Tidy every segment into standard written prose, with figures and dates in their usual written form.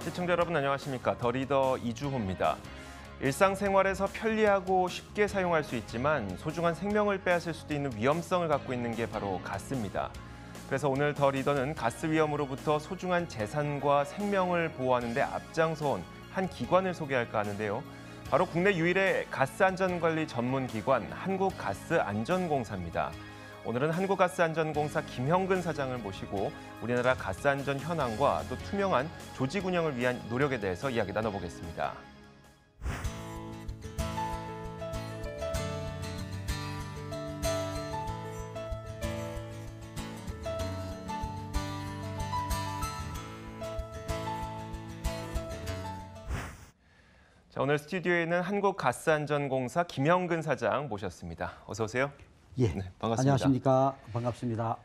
시청자 여러분 안녕하십니까? 더 리더 이주호입니다. 일상생활에서 편리하고 쉽게 사용할 수 있지만 소중한 생명을 빼앗을 수도 있는 위험성을 갖고 있는 게 바로 가스입니다. 그래서 오늘 더 리더는 가스 위험으로부터 소중한 재산과 생명을 보호하는 데 앞장서온 한 기관을 소개할까 하는데요. 바로 국내 유일의 가스 안전관리 전문 기관 한국가스안전공사입니다. 오늘은 한국가스안전공사 김형근 사장을 모시고 우리나라 가스안전 현황과 또 투명한 조직 운영을 위한 노력에 대해서 이야기 나눠보겠습니다. 자, 오늘 스튜디오에는 한국가스안전공사 김형근 사장 모셨습니다. 어서 오세요. 예, 네, 반갑습니다. 안녕하십니까. 반갑습니다.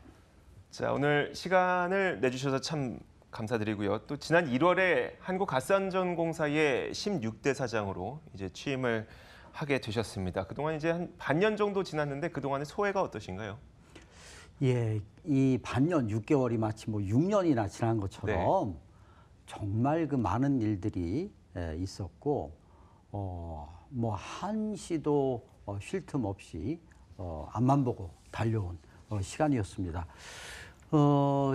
자, 오늘 시간을 내주셔서 참 감사드리고요. 또 지난 1월에 한국가스안전공사의 16대 사장으로 이제 취임을 하게 되셨습니다. 그동안 이제 한 반년 정도 지났는데 그동안의 소회가 어떠신가요? 예, 이 반년 6개월이 마치 뭐 6년이나 지난 것처럼 네. 정말 그 많은 일들이 있었고 뭐 한시도 쉴 틈 없이 앞만 보고 달려온 시간이었습니다.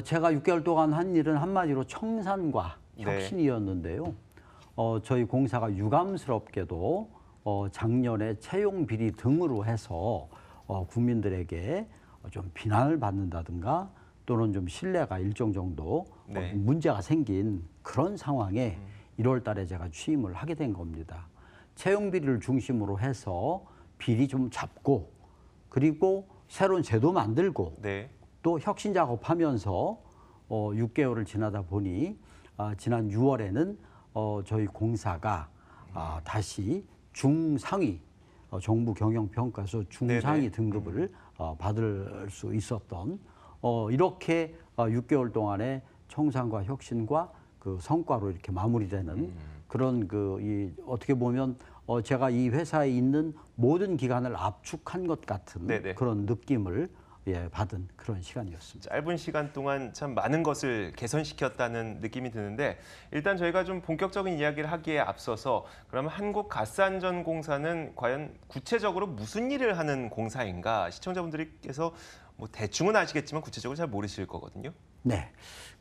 제가 6개월 동안 한 일은 한마디로 청산과 혁신이었는데요. 저희 공사가 유감스럽게도 작년에 채용 비리 등으로 해서 국민들에게 좀 비난을 받는다든가 또는 좀 신뢰가 일정 정도 문제가 생긴 그런 상황에 1월 달에 제가 취임을 하게 된 겁니다. 채용 비리를 중심으로 해서 비리 좀 잡고 그리고 새로운 제도 만들고 또 혁신 작업하면서 6개월을 지나다 보니 지난 6월에는 저희 공사가 다시 중상위 정부 경영평가서 중상위 등급을 받을 수 있었던 이렇게 6개월 동안의 청산과 혁신과 그 성과로 이렇게 마무리되는 그런 어떻게 보면 제가 이 회사에 있는 모든 기관을 압축한 것 같은 그런 느낌을 받은 그런 시간이었습니다. 짧은 시간 동안 참 많은 것을 개선시켰다는 느낌이 드는데 일단 저희가 좀 본격적인 이야기를 하기에 앞서서 그러면 한국가스안전공사는 과연 구체적으로 무슨 일을 하는 공사인가 시청자분들께서 뭐 대충은 아시겠지만 구체적으로 잘 모르실 거거든요. 네,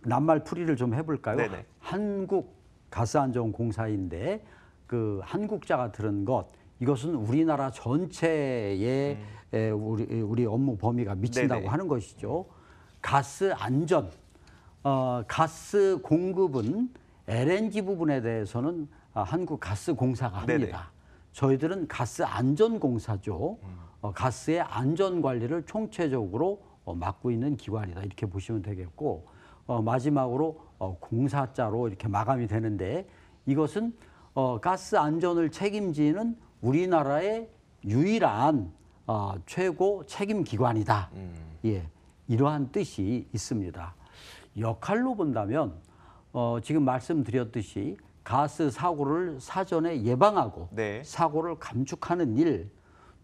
낱말 풀이를 좀 해볼까요? 네네. 한국가스안전공사인데 그 한국자가 들은 것 이것은 우리나라 전체에 우리 업무 범위가 미친다고 하는 것이죠. 가스 안전, 가스 공급은 LNG 부분에 대해서는 한국가스공사가 합니다. 저희들은 가스안전공사죠. 가스의 안전 관리를 총체적으로 맡고 있는 기관이다 이렇게 보시면 되겠고 마지막으로 공사자로 이렇게 마감이 되는데 이것은 가스 안전을 책임지는 우리나라의 유일한 최고 책임 기관이다. 예, 이러한 뜻이 있습니다. 역할로 본다면 지금 말씀드렸듯이 가스 사고를 사전에 예방하고 사고를 감축하는 일.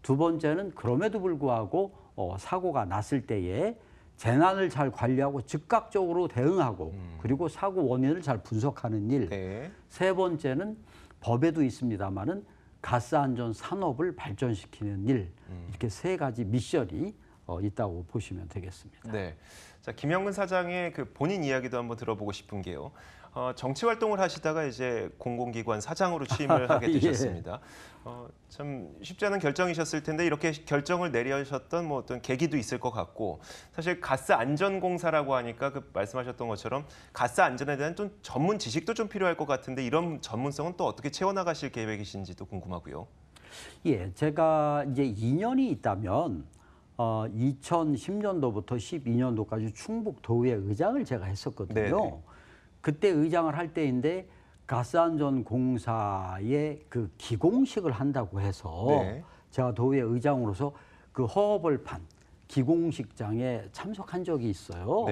두 번째는 그럼에도 불구하고 사고가 났을 때에 재난을 잘 관리하고 즉각적으로 대응하고 그리고 사고 원인을 잘 분석하는 일. 세 번째는 법에도 있습니다마는 가스 안전 산업을 발전시키는 일. 이렇게 세 가지 미션이 있다고 보시면 되겠습니다. 네. 자, 김형근 사장의 그 본인 이야기도 한번 들어보고 싶은 게요. 정치 활동을 하시다가 이제 공공기관 사장으로 취임을 하게 되셨습니다. 참 쉽지 않은 결정이셨을 텐데 이렇게 결정을 내리셨던 뭐 어떤 계기도 있을 것 같고 사실 가스 안전공사라고 하니까 그 말씀하셨던 것처럼 가스 안전에 대한 좀 전문 지식도 좀 필요할 것 같은데 이런 전문성은 또 어떻게 채워나가실 계획이신지도 궁금하고요. 예, 제가 이제 2년이 있다면 2010년도부터 12년도까지 충북도의회 의장을 제가 했었거든요. 그때 의장을 할 때인데 가스안전공사의 그 기공식을 한다고 해서 제가 도의회 의장으로서 그 허허벌판 기공식장에 참석한 적이 있어요.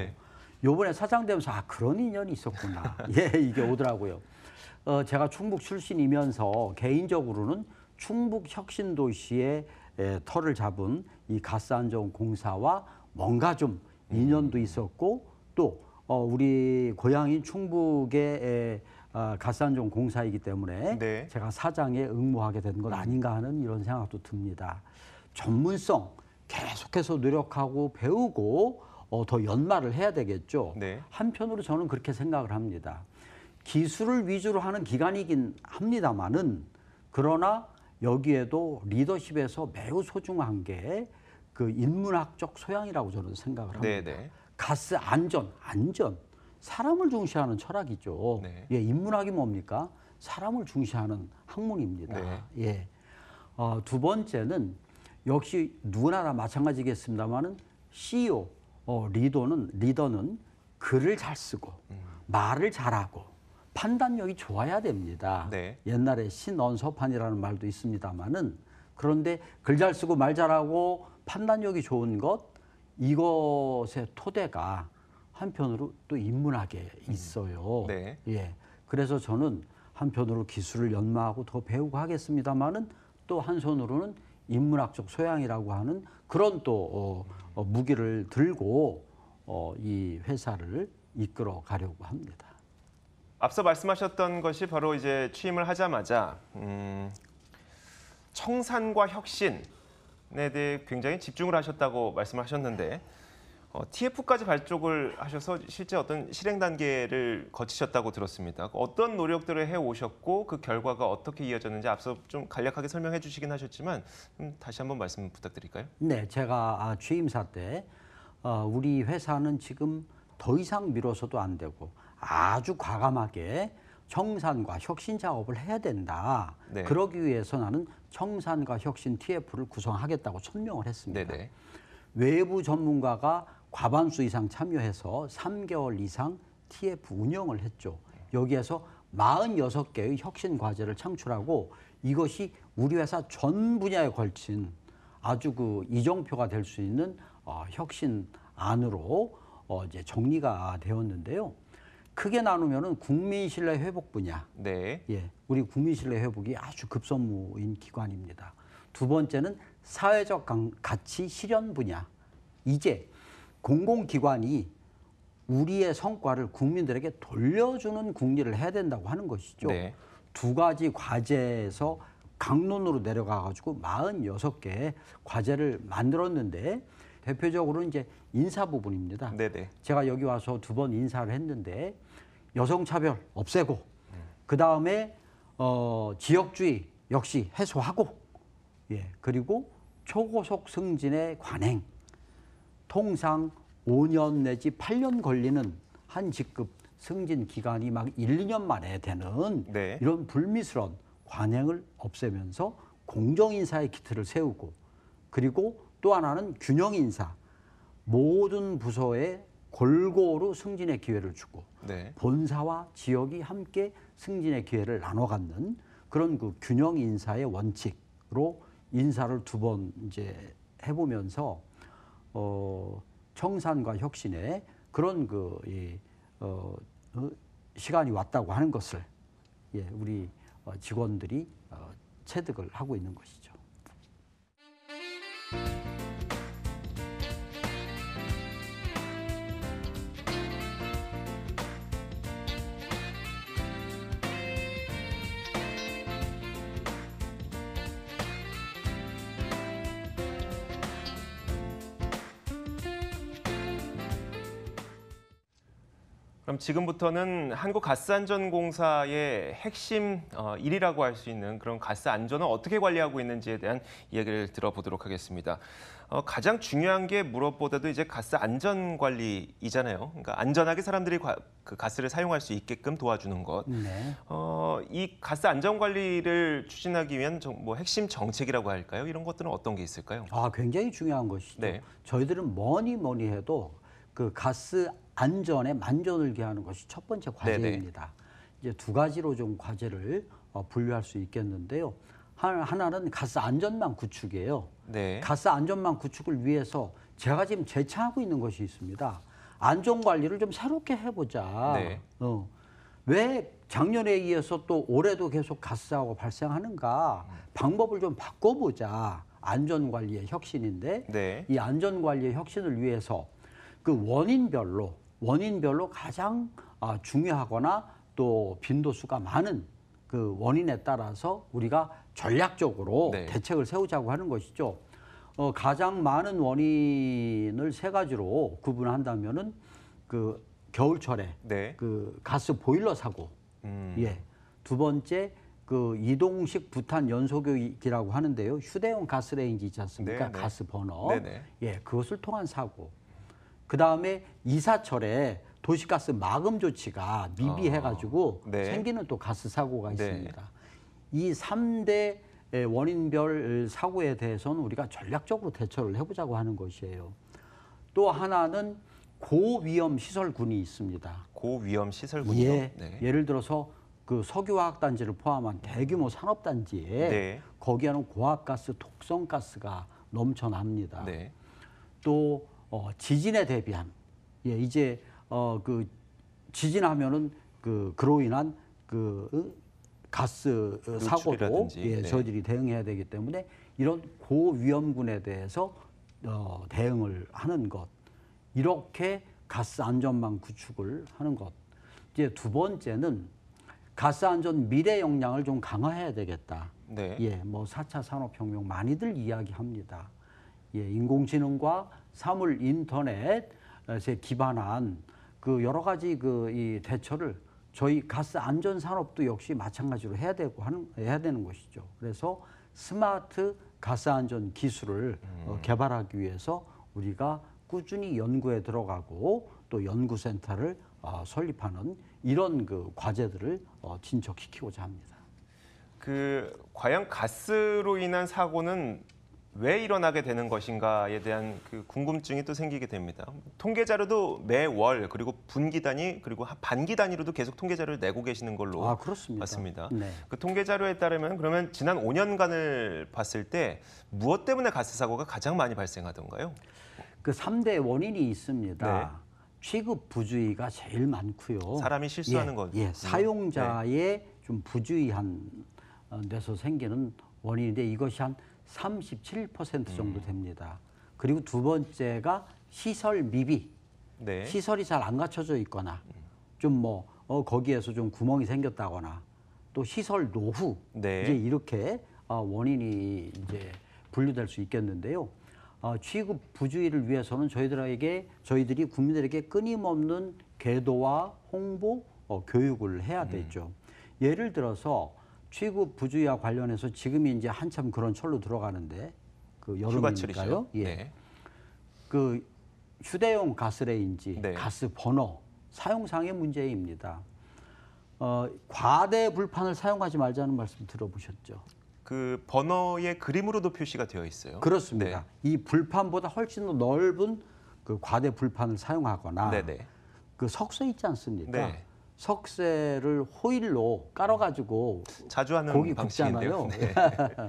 요번에 사장 되면서 그런 인연이 있었구나. 예, 이게 오더라고요. 제가 충북 출신이면서 개인적으로는 충북 혁신도시의 터를 잡은 이 가스안전공사와 뭔가 좀 인연도 있었고 또 우리 고향인 충북의 가스안전 공사이기 때문에 네. 제가 사장에 응모하게 된 것 아닌가 하는 이런 생각도 듭니다. 전문성 계속해서 노력하고 배우고 더 연마를 해야 되겠죠. 네. 한편으로 저는 그렇게 생각을 합니다. 기술을 위주로 하는 기관이긴 합니다만은 그러나 여기에도 리더십에서 매우 소중한 게 그 인문학적 소양이라고 저는 생각을 합니다. 네. 가스 안전 사람을 중시하는 철학이죠. 네. 예, 인문학이 뭡니까? 사람을 중시하는 학문입니다. 네. 예. 두 번째는 역시 누구나 다 마찬가지겠습니다만은 CEO, 리더는 글을 잘 쓰고 말을 잘하고 판단력이 좋아야 됩니다. 네. 옛날에 신언서판이라는 말도 있습니다만은 그런데 글 잘 쓰고 말 잘하고 판단력이 좋은 것 이것의 토대가 한편으로 또 인문학에 있어요. 네. 예. 그래서 저는 한편으로 기술을 연마하고 더 배우고 하겠습니다만은 또 한 손으로는 인문학적 소양이라고 하는 그런 또 무기를 들고 이 회사를 이끌어 가려고 합니다. 앞서 말씀하셨던 것이 바로 이제 취임을 하자마자 청산과 혁신에 대해 굉장히 집중을 하셨다고 말씀하셨는데 TF까지 발족을 하셔서 실제 어떤 실행 단계를 거치셨다고 들었습니다. 어떤 노력들을 해오셨고 그 결과가 어떻게 이어졌는지 앞서 좀 간략하게 설명해 주시긴 하셨지만 다시 한번 말씀 부탁드릴까요? 네, 제가 취임사 때 우리 회사는 지금 더 이상 미뤄서도 안 되고 아주 과감하게 청산과 혁신 작업을 해야 된다. 네. 그러기 위해서 나는 청산과 혁신 TF를 구성하겠다고 천명을 했습니다. 네네. 외부 전문가가 과반수 이상 참여해서 3개월 이상 TF 운영을 했죠. 여기에서 46개의 혁신 과제를 창출하고 이것이 우리 회사 전 분야에 걸친 아주 그 이정표가 될 수 있는 혁신 안으로 이제 정리가 되었는데요. 크게 나누면은 국민 신뢰 회복 분야. 네. 예, 우리 국민 신뢰 회복이 아주 급선무인 기관입니다. 두 번째는 사회적 가치 실현 분야. 이제 공공기관이 우리의 성과를 국민들에게 돌려주는 국리를 해야 된다고 하는 것이죠. 네. 두 가지 과제에서 강론으로 내려가가지고 46개의 과제를 만들었는데 대표적으로는 이제 인사 부분입니다. 네네. 제가 여기 와서 2번 인사를 했는데 여성차별 없애고 그 다음에 지역주의 역시 해소하고 예 그리고 초고속 승진의 관행 통상 5년 내지 8년 걸리는 한 직급 승진 기간이 막 1, 2년 만에 되는 네. 이런 불미스러운 관행을 없애면서 공정인사의 기틀을 세우고 그리고 또 하나는 균형인사 모든 부서에 골고루 승진의 기회를 주고 네. 본사와 지역이 함께 승진의 기회를 나눠 갖는 그런 그 균형 인사의 원칙으로 인사를 2번 이제 해보면서 청산과 혁신에 그런 시간이 왔다고 하는 것을 예, 우리 직원들이 체득을 하고 있는 것이죠. 그럼 지금부터는 한국가스안전공사의 핵심 일이라고 할 수 있는 그런 가스 안전을 어떻게 관리하고 있는지에 대한 이야기를 들어보도록 하겠습니다. 가장 중요한 게 무엇보다도 이제 가스 안전 관리이잖아요. 그러니까 안전하게 사람들이 그 가스를 사용할 수 있게끔 도와주는 것. 네. 이 가스 안전 관리를 추진하기 위한 뭐 핵심 정책이라고 할까요? 이런 것들은 어떤 게 있을까요? 굉장히 중요한 것이죠. 네. 저희들은 뭐니 해도 그 가스 안전에 만전을 기하는 것이 첫 번째 과제입니다. 이제 2가지로 좀 과제를 분류할 수 있겠는데요. 하나는 가스 안전망 구축이에요. 네. 가스 안전망 구축을 위해서 제가 지금 제창하고 있는 것이 있습니다. 안전 관리를 좀 새롭게 해보자. 네. 왜 작년에 이어서 또 올해도 계속 가스 사고가 발생하는가? 방법을 좀 바꿔보자. 안전 관리의 혁신인데 네. 이 안전 관리의 혁신을 위해서 그 원인별로 가장 중요하거나 또 또 빈도수가 많은 그 원인에 따라서 우리가 전략적으로 네. 대책을 세우자고 하는 것이죠. 가장 많은 원인을 세 가지로 구분한다면은 그 겨울철에 네. 그 가스 보일러 사고, 예. 두 번째 그 이동식 부탄 연소교기라고 하는데요. 휴대용 가스레인지 있지 않습니까? 네, 네. 가스 버너, 네네. 예, 그것을 통한 사고. 그 다음에 이사철에 도시가스 마금 조치가 미비해가지고 네. 생기는 또 가스 사고가 네. 있습니다. 이 3대 원인별 사고에 대해서는 우리가 전략적으로 대처를 해보자고 하는 것이에요. 또 하나는 고위험 시설군이 있습니다. 고위험 시설군요. 예, 네. 예를 들어서 그 석유화학단지를 포함한 대규모 산업단지에 네. 거기에는 고압가스, 독성가스가 넘쳐납니다. 네. 또 지진에 대비한, 예, 이제 그 지진하면은 그로 인한 그 가스 사고도 누출이라든지. 예, 네. 저희들이 대응해야 되기 때문에 이런 고위험군에 대해서 대응을 하는 것, 이렇게 가스 안전망 구축을 하는 것. 이제 두 번째는 가스 안전 미래 역량을 좀 강화해야 되겠다. 네. 예, 뭐 4차 산업혁명 많이들 이야기합니다. 예, 인공지능과 사물 인터넷에 기반한 그 여러 가지 그 이 대처를 저희 가스 안전 산업도 역시 마찬가지로 해야 되는 것이죠. 그래서 스마트 가스 안전 기술을 개발하기 위해서 우리가 꾸준히 연구에 들어가고 또 연구센터를 설립하는 이런 그 과제들을 진척시키고자 합니다. 과연 가스로 인한 사고는 왜 일어나게 되는 것인가에 대한 그 궁금증이 또 생기게 됩니다. 통계 자료도 매월 그리고 분기 단위 그리고 반기 단위로도 계속 통계 자료를 내고 계시는 걸로 그렇습니다. 봤습니다. 네. 그 통계 자료에 따르면 그러면 지난 5년간을 봤을 때 무엇 때문에 가스 사고가 가장 많이 발생하던가요? 그 3대 원인이 있습니다. 네. 취급 부주의가 제일 많고요. 사람이 실수하는 거죠. 예, 사용자의 좀 부주의한 데서 생기는 원인인데 이것이 한 37% 정도 됩니다. 그리고 두 번째가 시설 미비. 네. 시설이 잘 안 갖춰져 있거나 좀 뭐 거기에서 좀 구멍이 생겼다거나 또 시설 노후. 네. 이제 이렇게 원인이 이제 분류될 수 있겠는데요. 취급 부주의를 위해서는 저희들이 국민들에게 끊임없는 계도와 홍보, 교육을 해야 되죠. 예를 들어서 취급 부주의와 관련해서 지금이 이제 한참 그런 철로 들어가는데 그 여름이니까요. 예. 네. 그 휴대용 가스레인지, 네. 가스 버너 사용상의 문제입니다. 과대 불판을 사용하지 말자는 말씀 들어보셨죠? 그 버너의 그림으로도 표시가 되어 있어요. 그렇습니다. 네. 이 불판보다 훨씬 더 넓은 그 과대 불판을 사용하거나 네네. 그 석쇠 있지 않습니까? 네. 석쇠를 호일로 깔아가지고 자주 하는 고기 방식인데요. 굽잖아요. 네.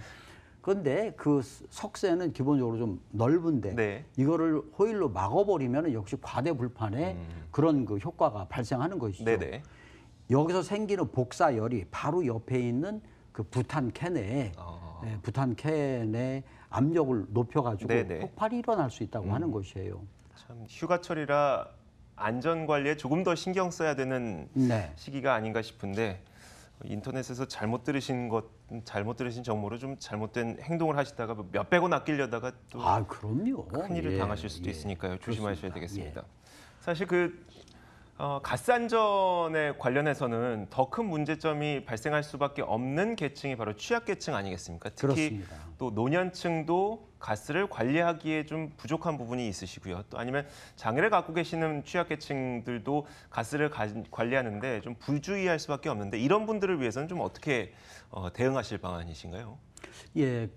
그런데 그 석쇠는 기본적으로 좀 넓은데 네. 이거를 호일로 막아버리면 역시 과대 불판에 그런 그 효과가 발생하는 것이죠. 네네. 여기서 생기는 복사열이 바로 옆에 있는 그 부탄 캔에 부탄 캔의 압력을 높여가지고 네네. 폭발이 일어날 수 있다고 하는 것이에요. 참 휴가철이라 안전 관리에 조금 더 신경 써야 되는 네. 시기가 아닌가 싶은데 인터넷에서 잘못 들으신 정보로 좀 잘못된 행동을 하시다가 몇백 원 아끼려다가 또 그럼요. 큰일을 예, 당하실 수도 있으니까요. 조심하셔야 그렇습니다. 되겠습니다. 예. 사실 가스 안전에 관련해서는 더 큰 문제점이 발생할 수밖에 없는 계층이 바로 취약계층 아니겠습니까? 특히 그렇습니다. 또 노년층도 가스를 관리하기에 좀 부족한 부분이 있으시고요. 또 아니면 장애를 갖고 계시는 취약계층들도 가스를 관리하는데 좀 부주의할 수밖에 없는데 이런 분들을 위해서는 좀 어떻게 대응하실 방안이신가요? 예,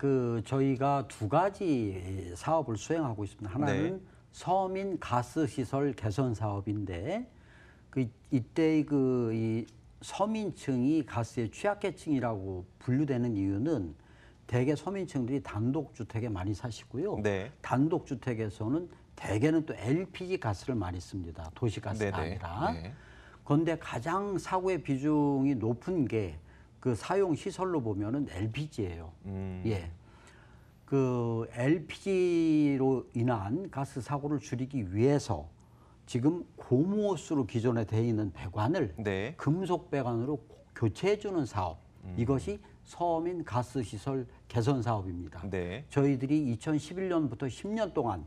저희가 두 가지 사업을 수행하고 있습니다. 하나는 네. 서민 가스 시설 개선 사업인데 이때 이 서민층이 가스의 취약계층이라고 분류되는 이유는 대개 서민층들이 단독주택에 많이 사시고요. 네. 단독주택에서는 대개는 또 LPG 가스를 많이 씁니다. 도시가스가 네네. 아니라. 네. 그런데 가장 사고의 비중이 높은 게 그 사용 시설로 보면은 LPG예요. 예. 그 LPG로 인한 가스 사고를 줄이기 위해서 지금 고무호스로 기존에 돼 있는 배관을 네. 금속 배관으로 교체해 주는 사업. 이것이 서민 가스 시설 개선 사업입니다. 네. 저희들이 2011년부터 10년 동안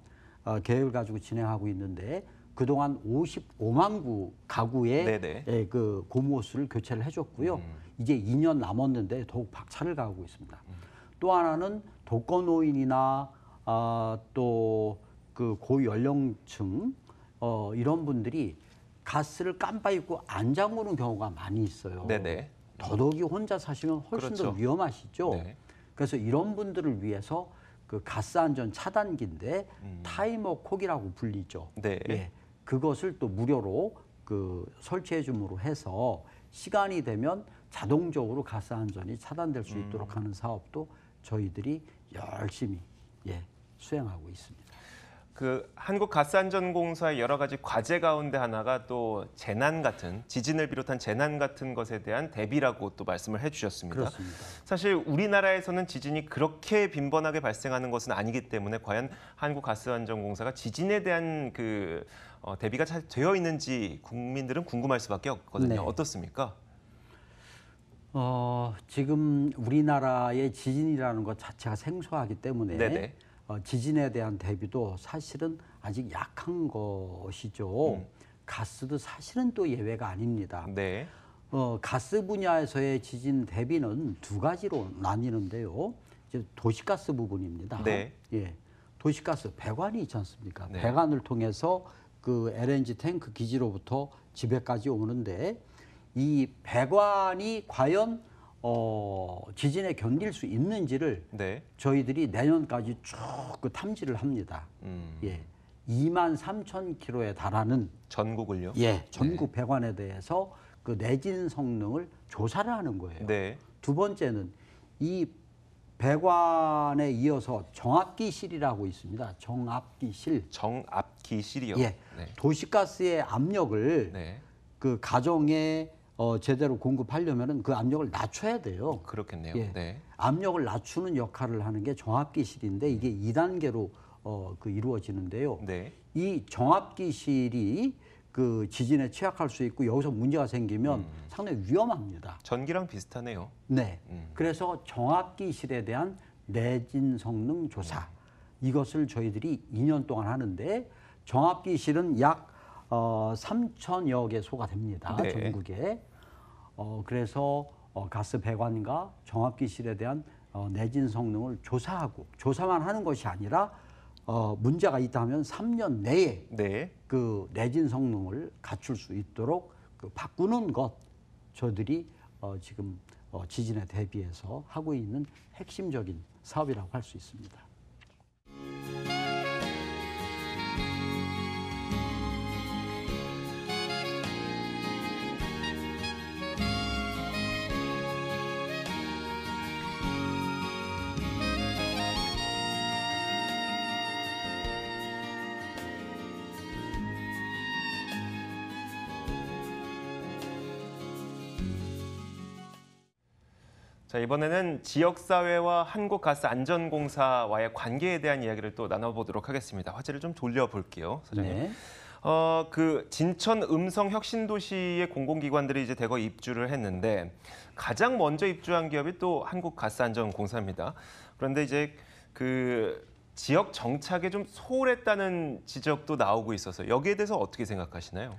계획을 가지고 진행하고 있는데 그동안 55만 가구에 그 고무호스를 교체를 해줬고요. 이제 2년 남았는데 더욱 박차를 가하고 있습니다. 또 하나는 독거노인이나 또 그 고연령층 이런 분들이 가스를 깜빡 잊고 안 잠그는 경우가 많이 있어요. 네네. 더더욱이 혼자 사시면 훨씬 그렇죠. 더 위험하시죠. 네. 그래서 이런 분들을 위해서 그 가스 안전 차단기인데 타이머 콕이라고 불리죠. 네. 예, 그것을 또 무료로 그 설치해 줌으로 해서 시간이 되면 자동적으로 가스 안전이 차단될 수 있도록 하는 사업도 저희들이 열심히 수행하고 있습니다. 그 한국가스안전공사의 여러 가지 과제 가운데 하나가 또 재난 같은 지진을 비롯한 재난 같은 것에 대한 대비라고 또 말씀을 해주셨습니다. 그렇습니다. 사실 우리나라에서는 지진이 그렇게 빈번하게 발생하는 것은 아니기 때문에 과연 한국가스안전공사가 지진에 대한 그 대비가 잘 되어 있는지 국민들은 궁금할 수밖에 없거든요. 네. 어떻습니까? 지금 우리나라의 지진이라는 것 자체가 생소하기 때문에 네네. 지진에 대한 대비도 사실은 아직 약한 것이죠. 가스도 사실은 또 예외가 아닙니다. 네. 가스 분야에서의 지진 대비는 두 가지로 나뉘는데요. 이제 도시가스 부분입니다. 네. 예, 도시가스 배관이 있지 않습니까? 네. 배관을 통해서 그 LNG 탱크 기지로부터 집에까지 오는데 이 배관이 과연 지진에 견딜 수 있는지를 네. 저희들이 내년까지 쭉 그 탐지를 합니다. 예, 23,000km에 달하는 전국을요? 전국 배관에 대해서 그 내진 성능을 조사를 하는 거예요. 네. 두 번째는 이 배관에 이어서 정압기실이라고 있습니다. 정압기실. 정압기실이요? 예, 네. 도시가스의 압력을 네. 그 가정에 제대로 공급하려면은 그 압력을 낮춰야 돼요. 그렇겠네요. 예. 네. 압력을 낮추는 역할을 하는 게 정압기실인데 이게 2단계로 그 이루어지는데요. 네. 이 정압기실이 그 지진에 취약할 수 있고 여기서 문제가 생기면 상당히 위험합니다. 전기랑 비슷하네요. 네. 그래서 정압기실에 대한 내진 성능 조사 이것을 저희들이 2년 동안 하는데 정압기실은 약 3,000여 개소가 됩니다. 네. 전국에. 그래서 가스 배관과 정압기실에 대한 내진 성능을 조사하고 조사만 하는 것이 아니라 문제가 있다 하면 3년 내에 네. 그 내진 성능을 갖출 수 있도록 그 바꾸는 것 저들이 지금 지진에 대비해서 하고 있는 핵심적인 사업이라고 할 수 있습니다. 자, 이번에는 지역사회와 한국가스안전공사와의 관계에 대한 이야기를 또 나눠보도록 하겠습니다. 화제를 좀 돌려볼게요, 사장님. 네. 그 진천 음성 혁신도시의 공공기관들이 이제 대거 입주를 했는데 가장 먼저 입주한 기업이 또 한국가스안전공사입니다. 그런데 이제 그 지역 정착에 좀 소홀했다는 지적도 나오고 있어서 여기에 대해서 어떻게 생각하시나요?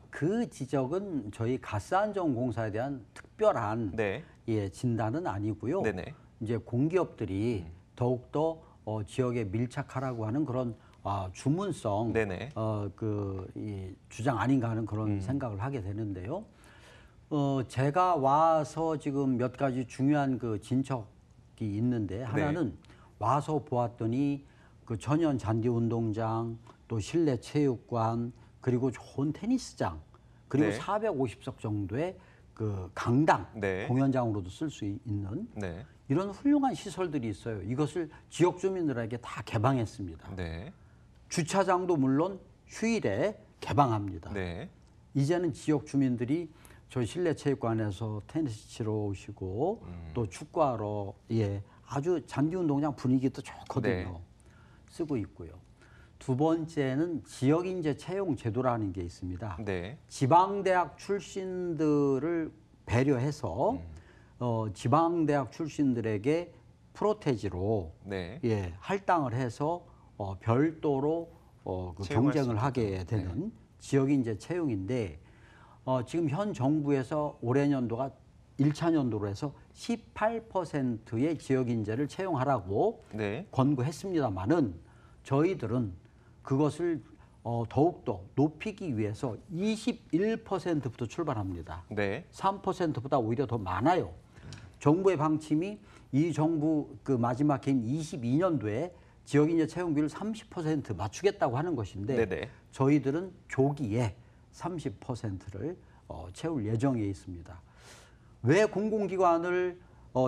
그 지적은 저희 가스안전공사에 대한 특별한 네. 진단은 아니고요. 네네. 이제 공기업들이 더욱더 지역에 밀착하라고 하는 그런 주문성 네네. 이 주장 아닌가 하는 그런 생각을 하게 되는데요. 제가 와서 지금 몇 가지 중요한 그 진척이 있는데 하나는 와서 보았더니 그 전용 잔디 운동장, 또 실내 체육관, 그리고 좋은 테니스장, 그리고 네. 450석 정도의 그 강당, 네. 공연장으로도 쓸 수 있는 네. 이런 훌륭한 시설들이 있어요. 이것을 지역 주민들에게 다 개방했습니다. 네. 주차장도 물론 휴일에 개방합니다. 네. 이제는 지역 주민들이 저희 실내 체육관에서 테니스 치러 오시고 또 축구하러 아주 잔디 운동장 분위기도 좋거든요. 네. 쓰고 있고요. 두 번째는 지역인재 채용 제도라는 게 있습니다. 네. 지방대학 출신들을 배려해서 지방대학 출신들에게 프로테지로 네. 예, 할당을 해서 별도로 그 경쟁을 하게 되는 네. 지역인재 채용인데 지금 현 정부에서 올해 년도가 1차 연도로 해서 18%의 지역인재를 채용하라고 네. 권고했습니다마는 저희들은 그것을 더욱더 높이기 위해서 21%부터 출발합니다. 네. 3%보다 오히려 더 많아요. 정부의 방침이 이 정부 그 마지막 해인 22년도에 지역인재 채용비를 30% 맞추겠다고 하는 것인데 네네. 저희들은 조기에 30%를 채울 예정에 있습니다. 왜 공공기관을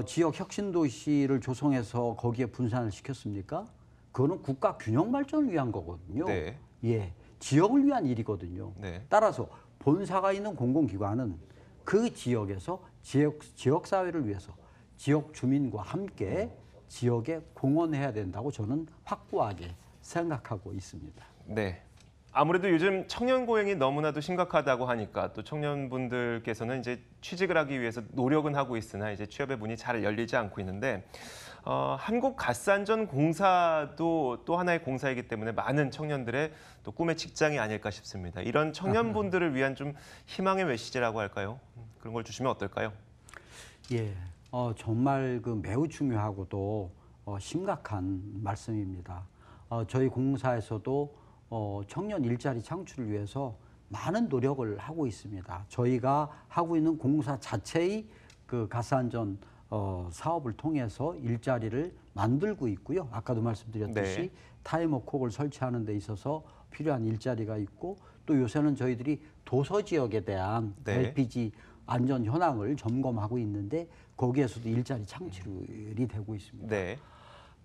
지역 혁신도시를 조성해서 거기에 분산을 시켰습니까? 그거는 국가 균형 발전을 위한 거거든요. 네. 예, 지역을 위한 일이거든요. 네. 따라서 본사가 있는 공공기관은 그 지역에서 지역사회를 위해서 지역 주민과 함께 지역에 공헌해야 된다고 저는 확고하게 생각하고 있습니다. 네. 아무래도 요즘 청년 고용이 너무나도 심각하다고 하니까 또 청년분들께서는 이제 취직을 하기 위해서 노력은 하고 있으나 이제 취업의 문이 잘 열리지 않고 있는데 한국가스안전공사도 또 하나의 공사이기 때문에 많은 청년들의 또 꿈의 직장이 아닐까 싶습니다. 이런 청년분들을 위한 좀 희망의 메시지라고 할까요? 그런 걸 주시면 어떨까요? 예, 정말 그 매우 중요하고도 심각한 말씀입니다. 저희 공사에서도 청년 일자리 창출을 위해서 많은 노력을 하고 있습니다. 저희가 하고 있는 공사 자체의 그 가스안전 사업을 통해서 일자리를 만들고 있고요. 아까도 말씀드렸듯이 네. 타이머콕을 설치하는 데 있어서 필요한 일자리가 있고 또 요새는 저희들이 도서 지역에 대한 네. LPG 안전 현황을 점검하고 있는데 거기에서도 일자리 창출이 되고 있습니다. 네.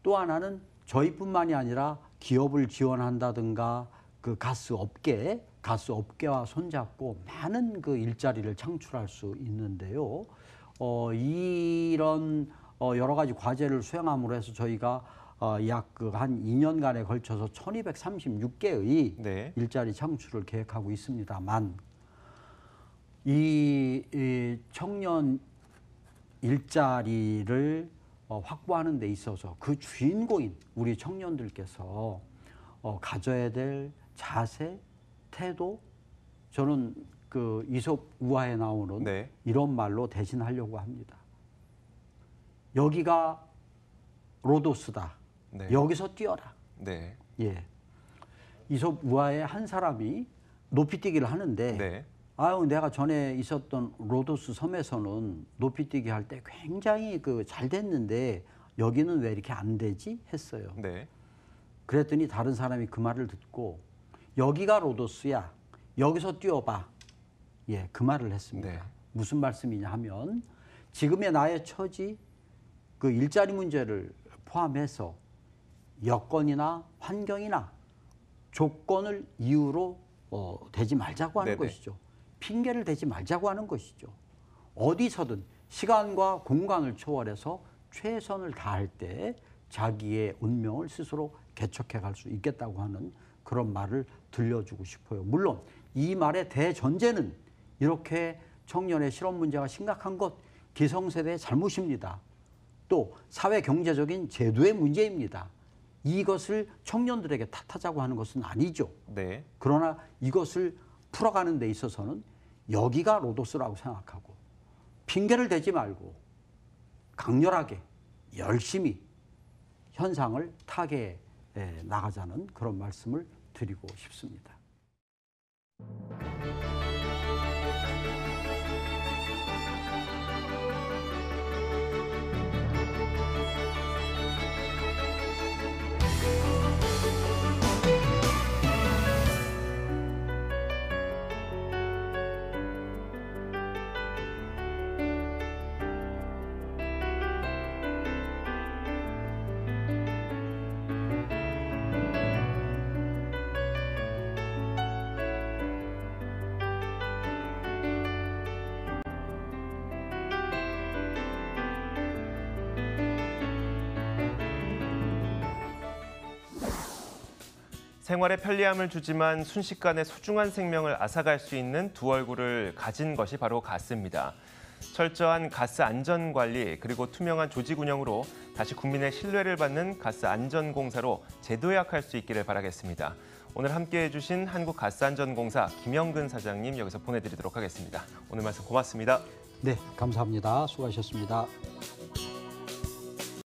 또 하나는 저희뿐만이 아니라 기업을 지원한다든가 그 가스업계와 손잡고 많은 그 일자리를 창출할 수 있는데요. 이런 여러 가지 과제를 수행함으로 해서 저희가 약 그 한 2년간에 걸쳐서 1236개의 네. 일자리 창출을 계획하고 있습니다만 이 청년 일자리를 확보하는 데 있어서 그 주인공인 우리 청년들께서 가져야 될 자세, 태도, 저는 그 이솝 우화에 나오는 네. 이런 말로 대신하려고 합니다. 여기가 로도스다. 네. 여기서 뛰어라. 네. 예. 이솝 우화의 한 사람이 높이뛰기를 하는데 네. 아유, 내가 전에 있었던 로도스 섬에서는 높이뛰기 할 때 굉장히 그 잘 됐는데 여기는 왜 이렇게 안 되지? 했어요. 네. 그랬더니 다른 사람이 그 말을 듣고 여기가 로도스야. 여기서 뛰어봐. 예, 그 말을 했습니다. 네. 무슨 말씀이냐 하면 지금의 나의 처지, 그 일자리 문제를 포함해서 여건이나 환경이나 조건을 이유로 대지 말자고 하는 네네. 것이죠. 핑계를 대지 말자고 하는 것이죠. 어디서든 시간과 공간을 초월해서 최선을 다할 때 자기의 운명을 스스로 개척해 갈 수 있겠다고 하는 그런 말을 들려주고 싶어요. 물론 이 말의 대전제는 이렇게 청년의 실업 문제가 심각한 것 기성세대의 잘못입니다. 또 사회 경제적인 제도의 문제입니다. 이것을 청년들에게 탓하자고 하는 것은 아니죠. 네. 그러나 이것을 풀어가는 데 있어서는 여기가 로도스라고 생각하고 핑계를 대지 말고 강렬하게 열심히 현상을 타개해 나가자는 그런 말씀을 드리고 싶습니다. 생활에 편리함을 주지만 순식간에 소중한 생명을 앗아갈 수 있는 두 얼굴을 가진 것이 바로 가스입니다. 철저한 가스 안전 관리 그리고 투명한 조직 운영으로 다시 국민의 신뢰를 받는 가스 안전공사로 재도약할 수 있기를 바라겠습니다. 오늘 함께해 주신 한국가스안전공사 김영근 사장님 여기서 보내드리도록 하겠습니다. 오늘 말씀 고맙습니다. 네, 감사합니다. 수고하셨습니다.